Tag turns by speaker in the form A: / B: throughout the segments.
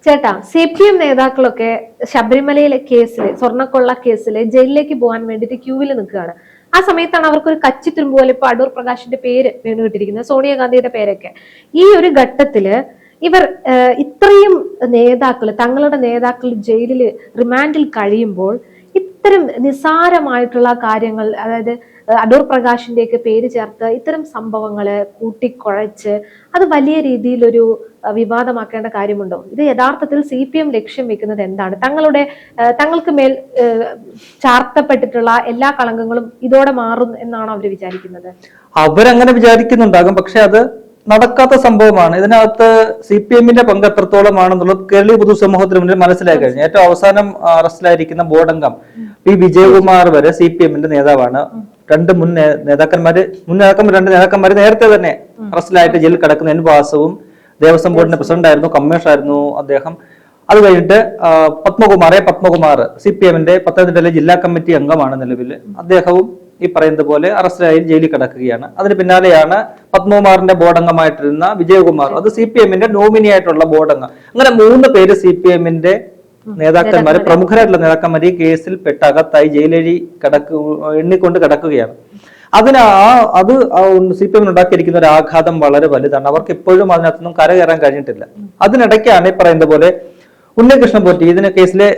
A: ചേട്ടാ, CPM നേതാക്കളൊക്കെ ശബരിമലയിലെ കേസില്, സ്വർണ്ണക്കൊള്ള കേസില് ജയിലിലേക്ക് പോകാൻ വേണ്ടിട്ട് ക്യൂവിൽ നിൽക്കുകയാണ്. ആ സമയത്താണ് അവർക്ക് ഒരു കച്ചിത്തുരുമ്പ് പോലെ ഇപ്പൊ അടൂർ പ്രകാശിന്റെ പേര് വീണുകിട്ടിരിക്കുന്നത്, സോണിയാഗാന്ധിയുടെ പേരൊക്കെ. ഈ ഒരു ഘട്ടത്തില് ഇവർ ഇത്രയും നേതാക്കൾ, തങ്ങളുടെ നേതാക്കൾ ജയിലിൽ റിമാൻഡിൽ കഴിയുമ്പോൾ ഇത്തരം നിസാരമായിട്ടുള്ള കാര്യങ്ങൾ, അതായത് അടൂർ പ്രകാശിന്റെയൊക്കെ പേര് ചേർത്ത് ഇത്തരം സംഭവങ്ങള് കൂട്ടിക്കുഴച്ച് അത് വലിയ രീതിയിലൊരു വിവാദമാക്കേണ്ട കാര്യമുണ്ടോ? ഇത് യഥാർത്ഥത്തിൽ CPM ലക്ഷ്യം വെക്കുന്നത് എന്താണ്? തങ്ങൾക്ക് മേൽ ചാർത്തപ്പെട്ടിട്ടുള്ള എല്ലാ കളങ്കങ്ങളും ഇതോടെ മാറും എന്നാണ് അവർ വിചാരിക്കുന്നത്?
B: അവരങ്ങനെ വിചാരിക്കുന്നുണ്ടാകും, പക്ഷെ അത് നടക്കാത്ത സംഭവമാണ്. ഇതിനകത്ത് CPM-ന്റെ പങ്ക് എത്രത്തോളമാണെന്നുള്ളത് കേരളീയ പൊതുസമൂഹത്തിന് മുന്നിൽ മനസ്സിലായി കഴിഞ്ഞു. ഏറ്റവും അവസാനം അറസ്റ്റിലായിരിക്കുന്ന ബോർഡംഗം പി വിജയകുമാർ വരെ CPM-ന്റെ നേതാവാണ്. രണ്ട് രണ്ട് നേതാക്കന്മാര് നേരത്തെ തന്നെ അറസ്റ്റിലായിട്ട് ജയിലിൽ കിടക്കുന്ന N വാസവും ദേവസ്വം ബോർഡിന്റെ പ്രസിഡന്റ് ആയിരുന്നു, കമ്മീഷണർ ആയിരുന്നു അദ്ദേഹം. അത് കഴിഞ്ഞിട്ട് പത്മകുമാർ CPM-ന്റെ പത്തനംതിട്ടയിലെ ജില്ലാ കമ്മിറ്റി അംഗമാണ് നിലവിൽ. അദ്ദേഹവും ഈ പറയുന്നത് പോലെ അറസ്റ്റിലായി ജയിലിൽ കിടക്കുകയാണ്. അതിന് പിന്നാലെയാണ് പത്മകുമാറിന്റെ ബോർഡംഗമായിട്ടിരുന്ന വിജയകുമാർ, അത് CPM-ന്റെ നോമിനി ആയിട്ടുള്ള ബോർഡംഗം. അങ്ങനെ 3 പേര് CPM-ന്റെ നേതാക്കന്മാര്, പ്രമുഖരായിട്ടുള്ള നേതാക്കന്മാർ ഈ കേസിൽ പെട്ട് അകത്തായി ജയിലഴി എണ്ണിക്കൊണ്ട് കിടക്കുകയാണ്. അത് CPM ഉണ്ടാക്കിയിരിക്കുന്ന ഒരു ആഘാതം വളരെ വലുതാണ്. അവർക്ക് ഇപ്പോഴും അതിനകത്തൊന്നും കരകയറാൻ കഴിഞ്ഞിട്ടില്ല. അതിനിടയ്ക്കാണ് ഈ പറയുന്ന പോലെ ഉണ്ണികൃഷ്ണൻ പോറ്റി, ഇതിന് കേസിലെ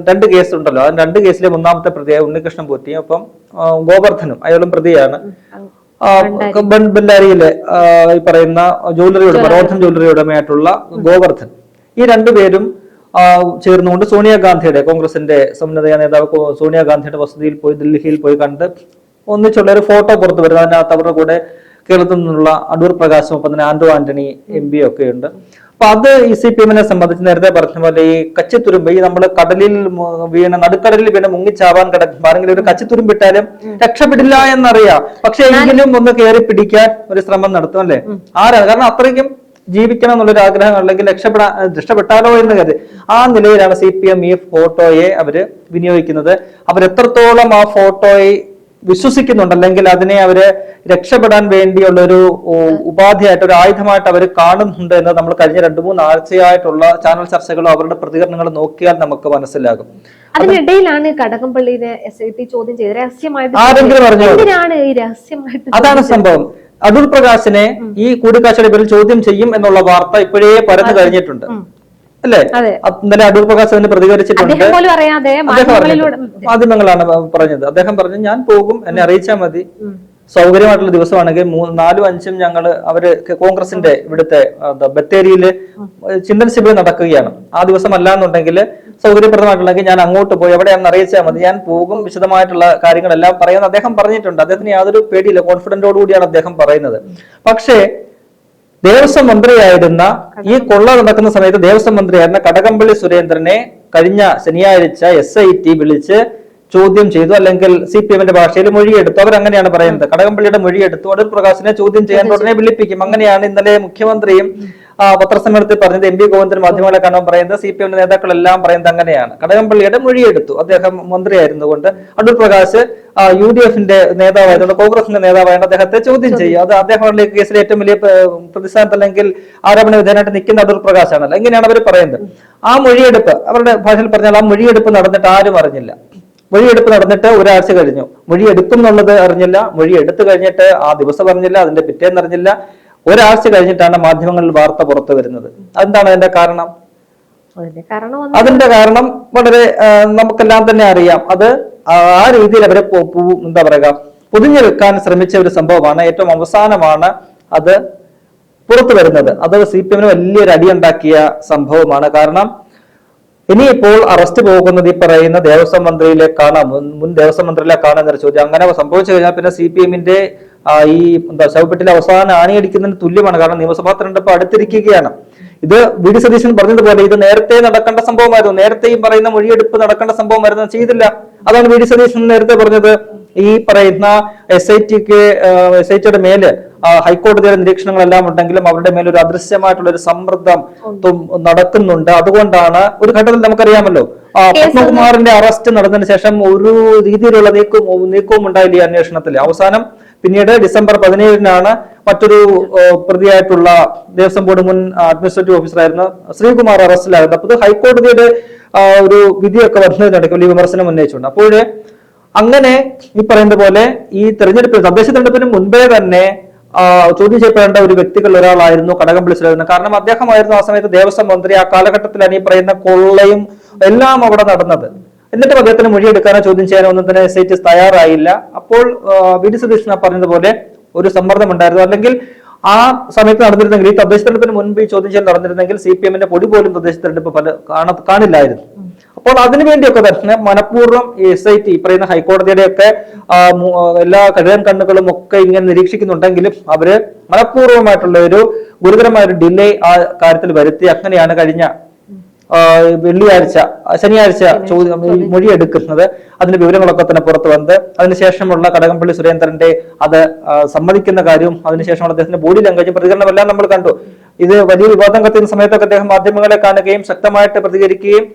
B: 2 കേസ് ഉണ്ടല്ലോ, ആ 2 കേസിലെ 1ാമത്തെ പ്രതിയായ ഉണ്ണികൃഷ്ണൻ പോറ്റിയും ഒപ്പം ഗോവർദ്ധനും അയാളും പ്രതിയാണ്. ബെല്ലാരിയിലെ ഈ പറയുന്ന റോധൻ ജ്വല്ലറി ഉടമയായിട്ടുള്ള ഗോവർദ്ധൻ, ഈ 2 പേരും ചേർന്നുകൊണ്ട് സോണിയാഗാന്ധിയുടെ, കോൺഗ്രസിന്റെ സമുന്നത നേതാവ് സോണിയാഗാന്ധിയുടെ വസതിയിൽ പോയി, ഡൽഹിയിൽ പോയി കണ്ട് ഒന്നിച്ചുള്ള ഒരു ഫോട്ടോ പുറത്തു വരുന്നത്. അതിനകത്ത് അവരുടെ കൂടെ കേരളത്തിൽ നിന്നുള്ള അടൂർ പ്രകാശും ഒപ്പം തന്നെ ആന്റോ ആന്റണി MP ഒക്കെ ഉണ്ട്. അപ്പൊ അത് ഈ CPM-നെ സംബന്ധിച്ച് നേരത്തെ പറഞ്ഞ പോലെ ഈ കച്ചിത്തുരുമ്പ്, ഈ നമ്മള് നടുക്കടലിൽ വീണ് മുങ്ങിച്ചാവാൻ കിടക്കുമ്പോൾ ആരെങ്കിലും ഒരു കച്ചിത്തുരുമ്പിട്ടാലും രക്ഷപ്പെടില്ല എന്നറിയാം, പക്ഷെ എങ്കിലും ഒന്ന് കയറി പിടിക്കാൻ ഒരു ശ്രമം നടത്തും അല്ലെ? കാരണം അത്രയ്ക്കും ജീവിക്കണം എന്നുള്ളൊരു ആഗ്രഹം അല്ലെങ്കിൽ രക്ഷപ്പെട്ടാലോ എന്ന് കരുതി ആ നിലയിലാണ് CPM ഈ ഫോട്ടോയെ അവര് വിനിയോഗിക്കുന്നത്. അവരെത്രത്തോളം ആ ഫോട്ടോയെ വിശ്വസിക്കുന്നുണ്ട്, അല്ലെങ്കിൽ അതിനെ അവര് രക്ഷപ്പെടാൻ വേണ്ടിയുള്ള ഒരു ഉപാധിയായിട്ട്, ഒരു ആയുധമായിട്ട് അവർ കാണുന്നുണ്ട് എന്ന് നമ്മൾ കഴിഞ്ഞ 2-3 ആഴ്ചയായിട്ടുള്ള ചാനൽ ചർച്ചകളോ അവരുടെ പ്രതികരണങ്ങളോ നോക്കിയാൽ നമുക്ക് മനസ്സിലാകും.
A: അതിനിടയിലാണ് കടകംപള്ളിനെ SIT ചോദ്യം ചെയ്ത് രഹസ്യമായിട്ട്
B: ആരെങ്കിലും പറഞ്ഞു, അതാണ് സംഭവം. അടൂർ പ്രകാശിനെ ഈ കൂടിക്കാഴ്ചയുടെ പേരിൽ ചോദ്യം ചെയ്യും എന്നുള്ള വാർത്ത ഇപ്പോഴേ പരന്നു കഴിഞ്ഞിട്ടുണ്ട് അല്ലേ? ഇന്നലെ അടൂർ പ്രകാശ് അതിന് പ്രതികരിച്ചിട്ടുണ്ട്. മാധ്യമങ്ങളാണ് പറഞ്ഞത്. അദ്ദേഹം പറഞ്ഞു, ഞാൻ പോകും, എന്നെ അറിയിച്ചാൽ മതി, സൗകര്യമായിട്ടുള്ള ദിവസമാണെങ്കിൽ 4ഉം 5ഉം അവര് കോൺഗ്രസിന്റെ ഇവിടുത്തെ ബത്തേരിയില് ചിന്തൻ ശിബിരം നടക്കുകയാണ്. ആ ദിവസം അല്ലാന്നുണ്ടെങ്കിൽ സൗകര്യപ്രദമായിട്ടുണ്ടെങ്കിൽ ഞാൻ അങ്ങോട്ട് പോയി എവിടെയാണെന്ന് അറിയിച്ചാൽ മതി, ഞാൻ പോകും, വിശദമായിട്ടുള്ള കാര്യങ്ങളെല്ലാം പറയാമെന്ന് അദ്ദേഹം പറഞ്ഞിട്ടുണ്ട്. അദ്ദേഹത്തിന് യാതൊരു പേടിയില്ല, കോൺഫിഡന്റോടുകൂടിയാണ് അദ്ദേഹം പറയുന്നത്. പക്ഷേ ദേവസ്വം മന്ത്രിയായിരുന്ന, ഈ കൊള്ള നടക്കുന്ന സമയത്ത് ദേവസ്വം മന്ത്രിയായിരുന്ന കടകംപള്ളി സുരേന്ദ്രനെ കഴിഞ്ഞ ശനിയാഴ്ച SIT വിളിച്ച് ചോദ്യം ചെയ്തു, അല്ലെങ്കിൽ CPM-ന്റെ ഭാഷയിൽ മൊഴിയെടുത്തു. അവരങ്ങനെയാണ് പറയുന്നത്. കടകംപള്ളിയുടെ മൊഴിയെടുത്തു, അടൂർ പ്രകാശിനെ ചോദ്യം ചെയ്യാൻ ഉടനെ വിളിപ്പിക്കും. അങ്ങനെയാണ് ഇന്നലെ മുഖ്യമന്ത്രിയും പത്രസമ്മേളനത്തിൽ പറഞ്ഞത്. MP ഗോവിന്ദൻ മാധ്യമങ്ങളെ കാണാൻ പറയുന്നത്, CPM-ന്റെ നേതാക്കളെല്ലാം പറയുന്നത് അങ്ങനെയാണ്. കടകംപള്ളിയുടെ മൊഴിയെടുത്തു, അദ്ദേഹം മന്ത്രിയായിരുന്നുകൊണ്ട്. അടൂർ പ്രകാശ് UDF-ന്റെ നേതാവായതുകൊണ്ട്, കോൺഗ്രസിന്റെ നേതാവായതുകൊണ്ട് അദ്ദേഹത്തെ ചോദ്യം ചെയ്യും. അത് അദ്ദേഹം കേസിലെ ഏറ്റവും വലിയ പ്രതിസ്ഥാനത്ത് അല്ലെങ്കിൽ ആരോപണ വിധേയനായിട്ട് നിൽക്കുന്ന അടൂർ പ്രകാശാണല്ലോ. എങ്ങനെയാണ് അവർ പറയുന്നത്? ആ മൊഴിയെടുപ്പ്, അവരുടെ ഭാഷയിൽ പറഞ്ഞാൽ ആ മൊഴിയെടുപ്പ് നടന്നിട്ട് ആരും അറിഞ്ഞില്ല. മൊഴിയെടുപ്പ് നടന്നിട്ട് ഒരാഴ്ച കഴിഞ്ഞു. മൊഴി എടുക്കും എന്നുള്ളത് അറിഞ്ഞില്ല, മൊഴി എടുത്തു കഴിഞ്ഞിട്ട് ആ ദിവസം അറിഞ്ഞില്ല, അതിന്റെ പിറ്റേന്ന് അറിഞ്ഞില്ല. ഒരാഴ്ച കഴിഞ്ഞിട്ടാണ് മാധ്യമങ്ങളിൽ വാർത്ത പുറത്തു വരുന്നത്. അതെന്താണ് അതിന്റെ കാരണം? അതിന്റെ കാരണം വളരെ നമുക്കെല്ലാം തന്നെ അറിയാം. അത് ആ രീതിയിൽ അവരെ എന്താ പറയുക, പൊതിഞ്ഞു വെക്കാൻ ശ്രമിച്ച ഒരു സംഭവമാണ്. ഏറ്റവും അവസാനമാണ് അത് പുറത്തു വരുന്നത്. അത് CPM-ന് വലിയൊരു അടിയുണ്ടാക്കിയ സംഭവമാണ്. കാരണം ഇനിയിപ്പോൾ അറസ്റ്റ് പോകുന്നത് ഈ പറയുന്ന ദേവസ്വം മന്ത്രിയിലേക്കാണ്, മുൻ ദേവസ്വം മന്ത്രിയിലേക്കാണ് എന്നൊരു ചോദ്യം. അങ്ങനെ സംഭവിച്ചു കഴിഞ്ഞാൽ പിന്നെ CPM-ന്റെ ഈ ശവപ്പെട്ടിലെ അവസാനം ആണിയടിക്കുന്നതിന് തുല്യമാണ്. കാരണം നിയമസഭാ തെരഞ്ഞെടുപ്പ് അടുത്തിരിക്കുകയാണ്. ഇത് VD സതീശൻ പറഞ്ഞതുപോലെ ഇത് നേരത്തെ നടക്കേണ്ട സംഭവമായിരുന്നു. നേരത്തെയും പറയുന്ന മൊഴിയെടുപ്പ് നടക്കേണ്ട സംഭവമായിരുന്നു, ചെയ്തില്ല. അതാണ് VD സതീശൻ നേരത്തെ പറഞ്ഞത്. ഈ പറയുന്ന SIT-യുടെ മേല് ഹൈക്കോടതിയുടെ നിരീക്ഷണങ്ങളെല്ലാം ഉണ്ടെങ്കിലും അവരുടെ മേൽ ഒരു അദൃശ്യമായിട്ടുള്ള ഒരു സമ്മർദ്ദം നടക്കുന്നുണ്ട്. അതുകൊണ്ടാണ് ഒരു ഘട്ടത്തിൽ നമുക്കറിയാമല്ലോ, പത്മകുമാറിന്റെ അറസ്റ്റ് നടന്നതിന് ശേഷം ഒരു രീതിയിലുള്ള നീക്കവും ഉണ്ടായില്ല ഈ അന്വേഷണത്തിൽ. അവസാനം പിന്നീട് ഡിസംബർ 17-നാണ് മറ്റൊരു പ്രതിയായിട്ടുള്ള ദേവസ്വം ബോർഡ് മുൻ അഡ്മിനിസ്ട്രേറ്റീവ് ഓഫീസറായിരുന്ന ശ്രീകുമാർ അറസ്റ്റിലാകുന്നത്. അപ്പോൾ ഇത് ഹൈക്കോടതിയുടെ ഒരു വിധിയൊക്കെ വരുന്നതിനിടയ്ക്ക് വലിയ വിമർശനം ഉന്നയിച്ചുകൊണ്ട്. അപ്പോൾ അങ്ങനെ ഈ പറയുന്ന പോലെ ഈ തെരഞ്ഞെടുപ്പ് തദ്ദേശ തെരഞ്ഞെടുപ്പിന് മുൻപേ തന്നെ ചോദ്യം ചെയ്യപ്പെടേണ്ട ഒരു വ്യക്തികൾ ഒരാളായിരുന്നു കടകംപള്ളി സുരേന്ദ്രൻ. കാരണം അദ്ദേഹമായിരുന്നു ആ സമയത്ത് ദേവസ്വം മന്ത്രി. ആ കാലഘട്ടത്തിലാണ് ഈ പറയുന്ന കൊള്ളയും എല്ലാം അവിടെ നടന്നത്. എന്നിട്ടും അദ്ദേഹത്തിന് മൊഴിയെടുക്കാനോ ചോദ്യം ചെയ്യാനോ ഒന്നും തന്നെ SIT തയ്യാറായില്ല. അപ്പോൾ VD സതീശൻ പറഞ്ഞതുപോലെ ഒരു സമ്മർദ്ദം ഉണ്ടായിരുന്നു. അല്ലെങ്കിൽ ആ സമയത്ത് നടന്നിരുന്നെങ്കിൽ, ഈ തദ്ദേശ തെരഞ്ഞെടുപ്പിന് മുൻപ് ഈ ചോദ്യം ചെയ്യൽ നടന്നിരുന്നെങ്കിൽ CPM-ന്റെ പൊടി പോലും തദ്ദേശ തെരഞ്ഞെടുപ്പ് കാണില്ലായിരുന്നു. അപ്പോൾ അതിനുവേണ്ടിയൊക്കെ തന്നെ മനഃപൂർവ്വം SIT ഈ പറയുന്ന ഹൈക്കോടതിയുടെ ഒക്കെ എല്ലാ കഴുകൻ കണ്ണുകളും ഒക്കെ ഇങ്ങനെ നിരീക്ഷിക്കുന്നുണ്ടെങ്കിലും അവര് മനഃപൂർവ്വമായിട്ടുള്ള ഒരു ഗുരുതരമായ ഒരു ഡിലേ ആ കാര്യത്തിൽ വരുത്തി. അങ്ങനെയാണ് കഴിഞ്ഞ ശനിയാഴ്ച മൊഴിയെടുക്കുന്നത്. അതിന്റെ വിവരങ്ങളൊക്കെ തന്നെ പുറത്തു വന്നത്. അതിനുശേഷമുള്ള കടകംപള്ളി സുരേന്ദ്രന്റെ അത് സമ്മതിക്കുന്ന കാര്യവും അതിനുശേഷമുള്ള അദ്ദേഹത്തിന്റെ ബോഡി ലാംഗ്വേജും പ്രതികരണമെല്ലാം നമ്മൾ കണ്ടു. ഇത് വലിയ വിവാദം കത്തുന്ന സമയത്തൊക്കെ അദ്ദേഹം മാധ്യമങ്ങളെ കാണുകയും ശക്തമായിട്ട് പ്രതികരിക്കുകയും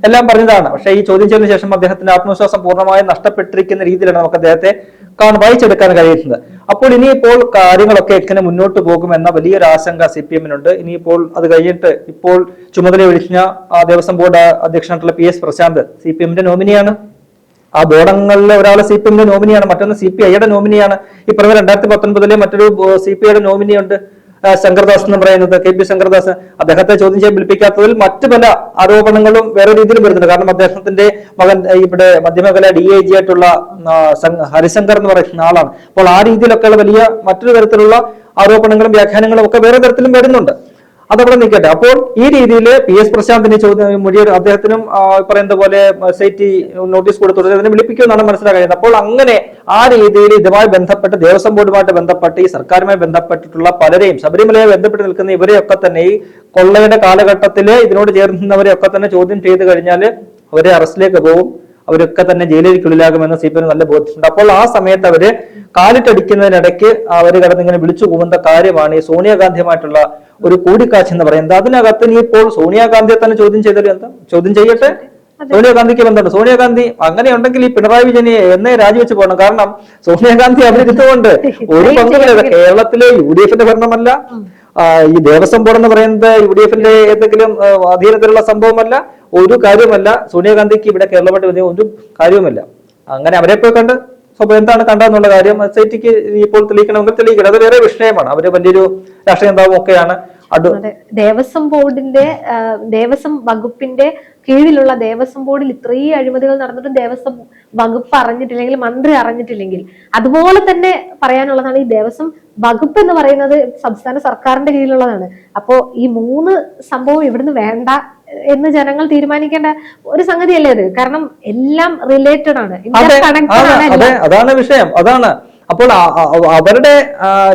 B: എല്ലാം പറഞ്ഞതാണ്. പക്ഷേ ഈ ചോദ്യം ചെയ്തതിനു ശേഷം അദ്ദേഹത്തിന്റെ ആത്മവിശ്വാസം പൂർണ്ണമായും നഷ്ടപ്പെട്ടിരിക്കുന്ന രീതിയിലാണ് നമുക്ക് അദ്ദേഹത്തെ വായിച്ചെടുക്കാൻ കഴിയുന്നത്. അപ്പോൾ ഇനിയിപ്പോൾ കാര്യങ്ങളൊക്കെ എങ്ങനെ മുന്നോട്ട് പോകുമെന്ന വലിയൊരു ആശങ്ക CPM-നുണ്ട്. ഇനിയിപ്പോൾ അത് കഴിഞ്ഞിട്ട് ഇപ്പോൾ ചുമതല ഒഴിഞ്ഞ ദേവസ്വം ബോർഡ് അധ്യക്ഷനായിട്ടുള്ള PS പ്രശാന്ത് CPM-ന്റെ നോമിനിയാണ്. ആ ബോർഡങ്ങളിലെ ഒരാൾ CPM-ന്റെ നോമിനിയാണ്, മറ്റൊന്ന് CPI-യുടെ നോമിനിയാണ്. ഈ പറഞ്ഞ 2019-ലെ മറ്റൊരു CPI-യുടെ നോമിനിയുണ്ട്, ശങ്കർദാസ് എന്ന് പറയുന്നത്, KP ശങ്കർദാസ്. അദ്ദേഹത്തെ ചോദ്യം ചെയ്യാൻ വിളിപ്പിക്കാത്തതിൽ മറ്റു പല ആരോപണങ്ങളും വേറെ രീതിയിൽ വരുന്നുണ്ട്. കാരണം അദ്ദേഹത്തിന്റെ മകൻ ഇവിടെ മധ്യമേഖല DIG ആയിട്ടുള്ള ഹരിശങ്കർ എന്ന് പറയുന്ന ആളാണ്. അപ്പോൾ ആ രീതിയിലൊക്കെയുള്ള വലിയ മറ്റൊരു തരത്തിലുള്ള ആരോപണങ്ങളും വ്യാഖ്യാനങ്ങളും ഒക്കെ വേറെ തരത്തിലും വരുന്നുണ്ട്. അതവിടെ നിൽക്കട്ടെ. അപ്പോൾ ഈ രീതിയിൽ PS പ്രശാന്തിന് അദ്ദേഹത്തിനും പറയുന്ന പോലെ SIT നോട്ടീസ് കൊടുത്തു അതിനെ വിളിപ്പിക്കുമെന്നാണ് മനസ്സിലാക്കാൻ കഴിയുന്നത്. അപ്പോൾ അങ്ങനെ ആ രീതിയിൽ ഇതുമായി ബന്ധപ്പെട്ട് ദേവസ്വം ബോർഡുമായിട്ട് ബന്ധപ്പെട്ട് ഈ സർക്കാരുമായി ബന്ധപ്പെട്ടിട്ടുള്ള പലരെയും, ശബരിമലയെ ബന്ധപ്പെട്ട് നിൽക്കുന്ന ഇവരെയൊക്കെ തന്നെ ഈ കൊള്ളയുടെ കാലഘട്ടത്തിൽ ഇതിനോട് ചേർന്നവരെയൊക്കെ തന്നെ ചോദ്യം ചെയ്ത് കഴിഞ്ഞാൽ അവരെ അറസ്റ്റിലേക്ക് പോകും, അവരൊക്കെ തന്നെ ജയിലിലേക്കുള്ളിലാകുമെന്ന് CPM നല്ല ബോധ്യമുണ്ട്. അപ്പോൾ ആ സമയത്ത് അവര് കാലിട്ടടിക്കുന്നതിനിടയ്ക്ക് അവര് കിടന്നിങ്ങനെ വിളിച്ചു പോകുന്ന കാര്യമാണ് ഈ സോണിയാഗാന്ധിയുമായിട്ടുള്ള ഒരു കൂടിക്കാഴ്ച എന്ന് പറയുന്നത്. അതിനകത്ത് ഇനി ഇപ്പോൾ സോണിയാഗാന്ധിയെ തന്നെ ചോദ്യം ചെയ്താലും എന്താ, ചോദ്യം ചെയ്യട്ടെ. സോണിയാഗാന്ധിക്ക് ബന്ധമുണ്ട്. സോണിയാഗാന്ധി അങ്ങനെയുണ്ടെങ്കിൽ ഈ പിണറായി വിജയനെ എന്നേ രാജിവെച്ച് പോകണം. കാരണം സോണിയാഗാന്ധി അവരിരുന്നുകൊണ്ട് ഒരു പങ്കുമില്ല. കേരളത്തിലെ UDF-ന്റെ ഭരണമല്ല, ഈ ദേവസ്വം ബോർഡ് എന്ന് പറയുന്നത് UDF-ന്റെ ഏതെങ്കിലും അധീനത്തിലുള്ള സംഭവമല്ല, ഒരു കാര്യമല്ല. സോണിയാഗാന്ധിക്ക് ഇവിടെ കേരളമായിട്ട് ഒരു കാര്യവുമല്ല. അങ്ങനെ അവരെ പോയി കണ്ട് എന്താണ് കണ്ടെന്നുള്ള കാര്യം SIT-ക്ക് ഇപ്പോൾ തെളിയിക്കണമെങ്കിൽ തെളിയിക്കണം. അത് വേറെ വിഷയമാണ്. അവര് വലിയൊരു രാഷ്ട്രീയ നേതാവും ഒക്കെയാണ്.
A: ദേവസ്വം ബോർഡിന്റെ ദേവസ്വം വകുപ്പിന്റെ കീഴിലുള്ള ദേവസ്വം ബോർഡിൽ ഇത്രയും അഴിമതികൾ നടന്നിട്ടും ദേവസ്വം വകുപ്പ് അറിഞ്ഞിട്ടില്ലെങ്കിൽ, മന്ത്രി അറിഞ്ഞിട്ടില്ലെങ്കിൽ, അതുപോലെ തന്നെ പറയാനുള്ളതാണ് ഈ ദേവസ്വം വകുപ്പ് എന്ന് പറയുന്നത് സംസ്ഥാന സർക്കാരിന്റെ കീഴിലുള്ളതാണ്. അപ്പോ ഈ 3 സംഭവം ഇവിടുന്ന് വേണ്ട എന്ന് ജനങ്ങൾ തീരുമാനിക്കേണ്ട ഒരു സംഗതിയല്ലേ അത്? കാരണം എല്ലാം റിലേറ്റഡ് ആണ്,
B: അതാണ് വിഷയം. അതാണ് അപ്പോൾ അവരുടെ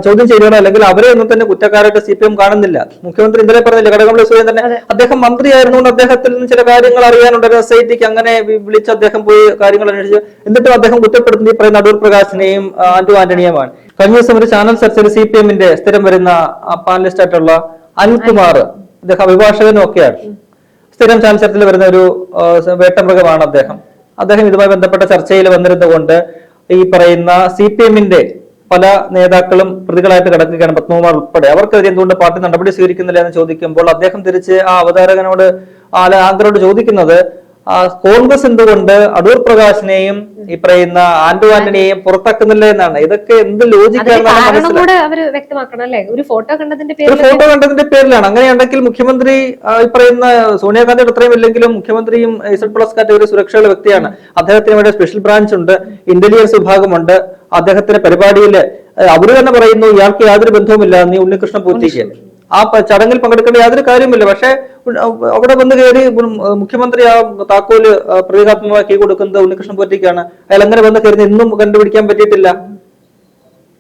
B: ചോദ്യം ചെയ്യണോ അല്ലെങ്കിൽ അവരെ ഒന്നും തന്നെ കുറ്റക്കാരായിട്ട് CPM കാണുന്നില്ല. മുഖ്യമന്ത്രി ഇന്നലെ പറഞ്ഞില്ല, കടകംപള്ളി സുരേന്ദ്രൻ അദ്ദേഹം മന്ത്രിയായിരുന്നുകൊണ്ട് അദ്ദേഹത്തിൽ നിന്ന് ചില കാര്യങ്ങൾ അറിയാനുണ്ട്. SIT-ക്ക് അങ്ങനെ വിളിച്ച് അദ്ദേഹം പോയി കാര്യങ്ങൾ അന്വേഷിച്ചു. എന്നിട്ടും അദ്ദേഹം കുറ്റപ്പെടുത്തുന്ന ഈ പറയുന്ന അടൂർ പ്രകാശിനെയും ആന്റണിയുമാണ്. കഴിഞ്ഞ ദിവസം ഒരു ചാനൽ ചർച്ചയിൽ CPM-ന്റെ സ്ഥിരം വരുന്ന പാനലിസ്റ്റ് ആയിട്ടുള്ള അനിൽകുമാർ, അദ്ദേഹം അഭിഭാഷകനും ഒക്കെയാണ്, സ്ഥിരം ചാനൽ ചർച്ചയിൽ വരുന്ന ഒരു വേട്ടമൃഗമാണ് അദ്ദേഹം ഇതുമായി ബന്ധപ്പെട്ട ചർച്ചയിൽ വന്നിരുന്നുകൊണ്ട് ഈ പറയുന്ന CPM-ന്റെ പല നേതാക്കളും പ്രതികളായിട്ട് കിടക്കുകയാണ്, പത്മകുമാർ ഉൾപ്പെടെ. അവർക്കെതിരെ എന്തുകൊണ്ട് പാർട്ടി നടപടി സ്വീകരിക്കുന്നില്ല എന്ന് ചോദിക്കുമ്പോൾ അദ്ദേഹം തിരിച്ച് ആ അവതാരകനോട് ആങ്കറോട് ചോദിക്കുന്നത് കോൺഗ്രസ് എന്തുകൊണ്ട് അടൂർ പ്രകാശിനെയും ഈ പറയുന്ന ആന്റണിയെയും പുറത്താക്കുന്നില്ല എന്നാണ്. ഇതൊക്കെ എന്ത് ലോജിക്കാണ്? ഒരു ഫോട്ടോ കണ്ടതിന്റെ പേരിലാണ്. അങ്ങനെയുണ്ടെങ്കിൽ മുഖ്യമന്ത്രി ഈ പറയുന്ന സോണിയാഗാന്ധിയുടെ അത്രയും ഇല്ലെങ്കിലും മുഖ്യമന്ത്രിയും Z+ കാറ്റഗറി സുരക്ഷയുള്ള വ്യക്തിയാണ്. അദ്ദേഹത്തിന് ഇവിടെ സ്പെഷ്യൽ ബ്രാഞ്ച് ഉണ്ട്, ഇന്റലിജൻസ് വിഭാഗമുണ്ട്. അദ്ദേഹത്തിന്റെ പരിപാടിയിൽ അവര് തന്നെ പറയുന്നു ഇയാൾക്ക് യാതൊരു ബന്ധവുമില്ല നീ ഉണ്ണികൃഷ്ണൻ പൂത്തിക്ക്. ആ ചടങ്ങിൽ പങ്കെടുക്കേണ്ട യാതൊരു കാര്യമില്ല. പക്ഷെ അവിടെ വന്ന് കയറി മുഖ്യമന്ത്രി ആ താക്കോല് പ്രതീകാത്മകമായി കൈ കൊടുക്കുന്നത് ഉണ്ണികൃഷ്ണൻ പോറ്റിക്കാണ്. അയാൾ അങ്ങനെ വന്ന് കയറി ഇന്നും കണ്ടുപിടിക്കാൻ പറ്റിയിട്ടില്ല.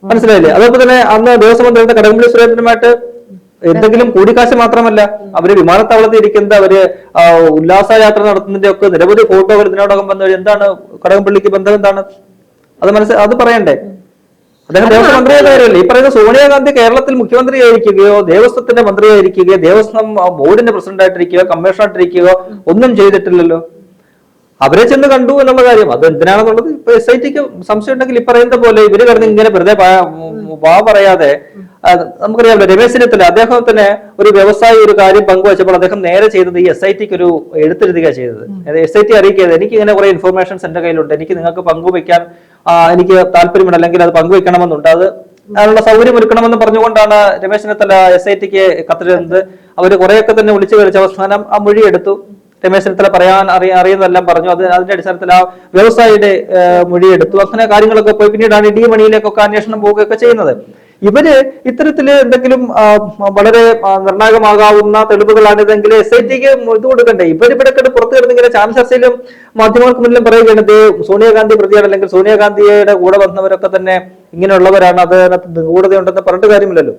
B: മനസ്സിലായില്ലേ? അതേപോലെ തന്നെ അന്ന് ദേവസ്വം മന്ത്രി കടകംപള്ളി സുരേന്ദ്രനുമായിട്ട് എന്തെങ്കിലും കൂടിക്കാഴ്ച മാത്രമല്ല, അവര് വിമാനത്താവളത്തിൽ ഇരിക്കുന്നത്, അവര് ഉല്ലാസയാത്ര നടത്തുന്നതിന്റെ ഒക്കെ നിരവധി ഫോട്ടോകൾ ഇതിനോടകം വന്നു. എന്താണ് കടകംപള്ളിക്ക് ബന്ധം? എന്താണ് അത് പറയണ്ടേ? അദ്ദേഹം ദേവസ്വം മന്ത്രിയായിരുന്നില്ല. ഈ പറയുന്ന സോണിയാഗാന്ധി കേരളത്തിൽ മുഖ്യമന്ത്രിയായിരിക്കുകയോ ദേവസ്വത്തിന്റെ മന്ത്രിയായിരിക്കുകയോ ദേവസ്വം ബോർഡിന്റെ പ്രസിഡന്റ് ആയിട്ടിരിക്കുകയോ കമ്മീഷണറായിട്ടിരിക്കുകയോ ഒന്നും ചെയ്തിട്ടില്ലല്ലോ. അവരെ ചെന്ന് കണ്ടു എന്നുള്ള കാര്യം അത് എന്തിനാണെന്നുള്ളത് ഇപ്പൊ SITക്ക് സംശയം ഉണ്ടെങ്കിൽ ഈ പറയുന്ന പോലെ ഇവര് കിടന്ന് ഇങ്ങനെ വെറുതെ വാ പറയാതെ നമുക്കറിയാമല്ലോ രമേശ് ചെന്നിത്തല അദ്ദേഹം തന്നെ ഒരു വ്യവസായി ഒരു കാര്യം പങ്കുവച്ചപ്പോൾ അദ്ദേഹം നേരെ ചെയ്തത് ഈ SITക്ക് ഒരു എഴുത്തെഴുതുക ചെയ്തത്. SIT അറിയിക്കുന്നത് എനിക്ക് ഇങ്ങനെ കുറെ ഇൻഫർമേഷൻസ് എന്റെ കയ്യിലുണ്ട്, എനിക്ക് നിങ്ങൾക്ക് പങ്കുവയ്ക്കാൻ എനിക്ക് താല്പര്യമുണ്ട്, അല്ലെങ്കിൽ അത് പങ്കുവയ്ക്കണമെന്നുണ്ട്, അതിനുള്ള സൗകര്യം ഒരുക്കണമെന്ന് പറഞ്ഞുകൊണ്ടാണ് രമേശ് ചെന്നിത്തല SITക്ക് കത്തെഴുതുന്നത്. അവര് കുറെയൊക്കെ തന്നെ വിളിച്ചു കളിച്ച അവസാനം ആ മൊഴിയെടുത്തു. രമേശ് ചെന്നിത്തല അറിയുന്നതെല്ലാം പറഞ്ഞു. അതിന്റെ അടിസ്ഥാനത്തിൽ ആ വ്യവസായിയുടെ മൊഴിയെടുത്തു. അങ്ങനെ കാര്യങ്ങളൊക്കെ പോയി പിന്നീടാണ് ഡി മണിയിലേക്കൊക്കെ അന്വേഷണം പോവുകയൊക്കെ ചെയ്യുന്നത്. ഇവര് ഇത്തരത്തില് എന്തെങ്കിലും വളരെ നിർണായകമാകാവുന്ന തെളിവുകളാണിതെങ്കിൽ SITക്ക് ഇത് കൊടുക്കണ്ടേ? ഇവരിവിടെ പുറത്തു കിടന്നിങ്ങനെ ചാനൽ മാധ്യമങ്ങൾക്ക് മുന്നിലും പറയുകയാണ് സോണിയാഗാന്ധി പ്രതിയാണ്, അല്ലെങ്കിൽ സോണിയാഗാന്ധിയുടെ കൂടെ വന്നവരൊക്കെ തന്നെ ഇങ്ങനെയുള്ളവരാണ്, അതിനകത്ത് നിഗൂഢതയുണ്ടെന്ന് പറഞ്ഞിട്ട് കാര്യമില്ലല്ലോ.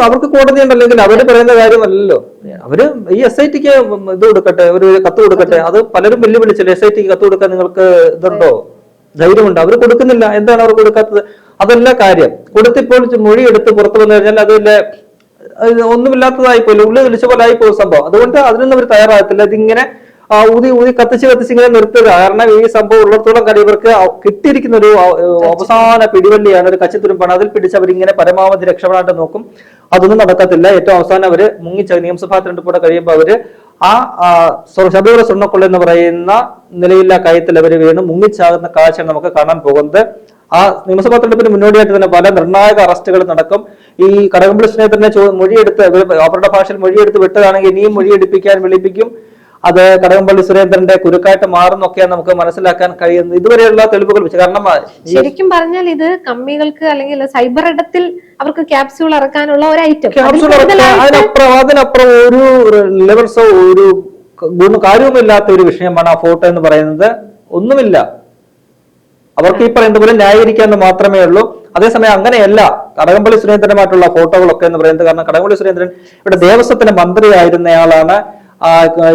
B: അവർക്ക് കോടതി ഉണ്ടല്ലെങ്കിൽ അവര് പറയുന്ന കാര്യമല്ലല്ലോ. അവര് ഈ SITക്ക് ഇത് കൊടുക്കട്ടെ, ഒരു കത്ത് കൊടുക്കട്ടെ. അത് പലരും വെല്ലുവിളിച്ചില്ല, SITക്ക് കത്ത് കൊടുക്കാൻ നിങ്ങൾക്ക് ഇതുണ്ടോ, ധൈര്യമുണ്ട്? അവർ കൊടുക്കുന്നില്ല. എന്താണ് അവർ കൊടുക്കാത്തത്? അതല്ല കാര്യം. കൊടുത്തിപ്പോൾ മൊഴിയെടുത്ത് പുറത്തു വന്നു കഴിഞ്ഞാൽ അതിലെ ഒന്നുമില്ലാത്തതായി പോലും ഉള്ളിൽ വിളിച്ച പോലെ ആയി പോകും സംഭവം. അതുകൊണ്ട് അതിനൊന്നും അവർ തയ്യാറാകത്തില്ല. ഇതിങ്ങനെ ഊതി കത്തിച്ച് ഇങ്ങനെ നിർത്തുക. കാരണം ഈ സംഭവം ഉള്ളിടത്തോളം കാര്യം ഇവർക്ക് കിട്ടിയിരിക്കുന്ന ഒരു അവസാന പിടിവള്ളിയാണ്, ഒരു കച്ചിത്തുരുമ്പാണ്. അതിൽ പിടിച്ച് അവരിങ്ങനെ പരമാവധി രക്ഷപ്പെടാണ്ട് നോക്കും. അതൊന്നും നടക്കത്തില്ല. ഏറ്റവും അവസാനം അവര് നിയമസഭാ തെരഞ്ഞെടുപ്പോടെ കഴിയുമ്പോൾ അവര് ശബരിമല സ്വർണ്ണക്കൊള്ള എന്ന് പറയുന്ന നിലയില്ല കയത്തിൽ അവര് വീണ് മുങ്ങിച്ചാകുന്ന കാഴ്ചയാണ് നമുക്ക് കാണാൻ പോകുന്നത്. ആ നിയമസഭാ തെരഞ്ഞെടുപ്പിന് മുന്നോടിയായിട്ട് തന്നെ പല നിർണായക അറസ്റ്റുകൾ നടക്കും. ഈ കടകംപള്ളി സുരേന്ദ്രനെ മൊഴിയെടുത്ത് അവരുടെ ഭാഷയിൽ മൊഴിയെടുത്ത് വിട്ടതാണെങ്കിൽ ഇനിയും വിളിപ്പിക്കും. അത് കടകംപള്ളി സുരേന്ദ്രന്റെ കുരുക്കായിട്ട് മാറുന്നൊക്കെയാണ് നമുക്ക് മനസ്സിലാക്കാൻ കഴിയുന്നത് ഇതുവരെയുള്ള തെളിവുകൾ വെച്ച്. കാരണം
A: ശരിക്കും പറഞ്ഞാൽ ഇത് കമ്മികൾക്ക് അല്ലെങ്കിൽ സൈബർ ഇടത്തിൽ അവർക്ക് ക്യാപ്സ്യൂൾ ഇറക്കാനുള്ള ഒരു ഐറ്റം.
B: അതിനപ്പുറം ഒരു ലെവൽസോ ഒരു കാര്യവുമില്ലാത്ത ഒരു വിഷയമാണ് ആ ഫോട്ടോ എന്ന് പറയുന്നത്. ഒന്നുമില്ല. അവർക്ക് ഈ പറയുന്ന പോലെ ന്യായീകരിക്കാന്ന് മാത്രമേ ഉള്ളൂ. അതേസമയം അങ്ങനെയല്ല കടകംപള്ളി സുരേന്ദ്രനുമായിട്ടുള്ള ഫോട്ടോകളൊക്കെ എന്ന് പറയുന്നത്. കാരണം കടകംപള്ളി സുരേന്ദ്രൻ ഇവിടെ ദേവസ്വത്തിന്റെ മന്ത്രിയായിരുന്നയാളാണ്.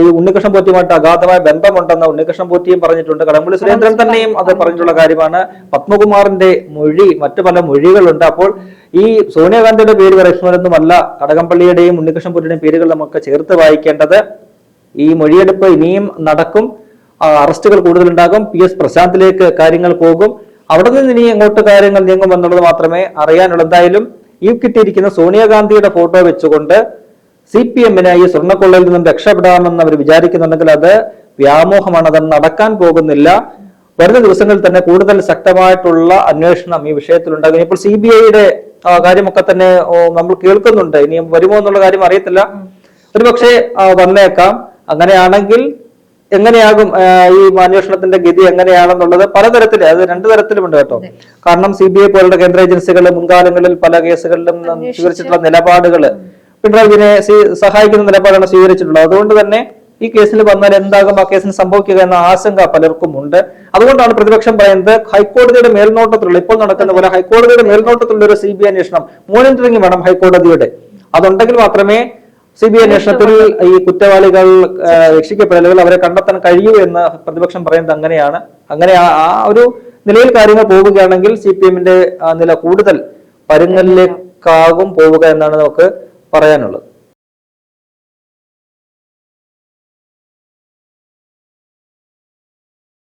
B: ഈ ഉണ്ണികൃഷ്ണൻ പോറ്റിയുമായിട്ട് അഗാധമായ ബന്ധമുണ്ടെന്ന് ഉണ്ണികൃഷ്ണൻ പോറ്റിയും പറഞ്ഞിട്ടുണ്ട്. കടകംപള്ളി സുരേന്ദ്രൻ തന്നെയും അത് പറഞ്ഞിട്ടുള്ള കാര്യമാണ്. പത്മകുമാറിന്റെ മൊഴി, മറ്റു പല മൊഴികളുണ്ട്. അപ്പോൾ ഈ സോണിയാഗാന്ധിയുടെ പേര് പറയുന്നതൊന്നുമല്ല കടകംപള്ളിയുടെയും ഉണ്ണികൃഷ്ണൻ പോറ്റിയുടെയും പേരുകൾ നമുക്ക് ചേർത്ത് വായിക്കേണ്ടത്. ഈ മൊഴിയെടുപ്പ് ഇനിയും നടക്കും. അറസ്റ്റുകൾ കൂടുതലുണ്ടാകും. PS പ്രശാന്തിലേക്ക് കാര്യങ്ങൾ പോകും. അവിടെ നിന്ന് ഇനി എങ്ങോട്ട് കാര്യങ്ങൾ നീങ്ങും എന്നുള്ളത് മാത്രമേ അറിയാനുള്ളൂ. എന്തായാലും ഈ കിട്ടിയിരിക്കുന്ന സോണിയാഗാന്ധിയുടെ ഫോട്ടോ വെച്ചുകൊണ്ട് CPM-ന് ഈ സ്വർണ്ണക്കൊള്ളയിൽ നിന്നും രക്ഷപ്പെടാമെന്ന് അവർ വിചാരിക്കുന്നുണ്ടെങ്കിൽ അത് വ്യാമോഹമാണ്. അത് നടക്കാൻ പോകുന്നില്ല. വരുന്ന ദിവസങ്ങളിൽ തന്നെ കൂടുതൽ ശക്തമായിട്ടുള്ള അന്വേഷണം ഈ വിഷയത്തിലുണ്ടാകും. ഇപ്പോൾ CBI-യുടെ കാര്യമൊക്കെ തന്നെ നമ്മൾ കേൾക്കുന്നുണ്ട്. ഇനിയും വരുമോ എന്നുള്ള കാര്യം അറിയത്തില്ല. ഒരുപക്ഷെ വന്നേക്കാം. അങ്ങനെയാണെങ്കിൽ എങ്ങനെയാകും ഈ അന്വേഷണത്തിന്റെ ഗതി എങ്ങനെയാണെന്നുള്ളത് പലതരത്തില്, അത് രണ്ടു തരത്തിലുമുണ്ട് കേട്ടോ. കാരണം CBI പോലുള്ള കേന്ദ്ര ഏജൻസികൾ മുൻകാലങ്ങളിൽ പല കേസുകളിലും സ്വീകരിച്ചിട്ടുള്ള നിലപാടുകള് പിണറായി വിജയനെ സഹായിക്കുന്ന നിലപാടാണ് സ്വീകരിച്ചിട്ടുള്ളത്. അതുകൊണ്ട് തന്നെ ഈ കേസിൽ വന്നാൽ എന്താകും, ആ കേസിന് സംഭവിക്കുക എന്ന ആശങ്ക പലർക്കും ഉണ്ട്. അതുകൊണ്ടാണ് പ്രതിപക്ഷം പറയുന്നത് ഹൈക്കോടതിയുടെ മേൽനോട്ടത്തിലുള്ള, ഇപ്പോൾ നടക്കുന്ന പോലെ ഹൈക്കോടതിയുടെ മേൽനോട്ടത്തിലുള്ള ഒരു CBI അന്വേഷണം, മോണിറ്ററിംഗ് വേണം ഹൈക്കോടതിയുടെ. അതുണ്ടെങ്കിൽ മാത്രമേ CBI അന്വേഷണത്തിൽ ഈ കുറ്റവാളികൾ രക്ഷിക്കപ്പെടലുകൾ അവരെ കണ്ടെത്താൻ കഴിയൂ എന്ന് പ്രതിപക്ഷം പറയുന്നത് അങ്ങനെയാണ്. അങ്ങനെ ആ ഒരു നിലയിൽ കാര്യങ്ങൾ പോവുകയാണെങ്കിൽ CPM-ന്റെ നില കൂടുതൽ പരുങ്ങലിലേക്കാകും പോവുക എന്നാണ് നമുക്ക് പറയാനുള്ളത്.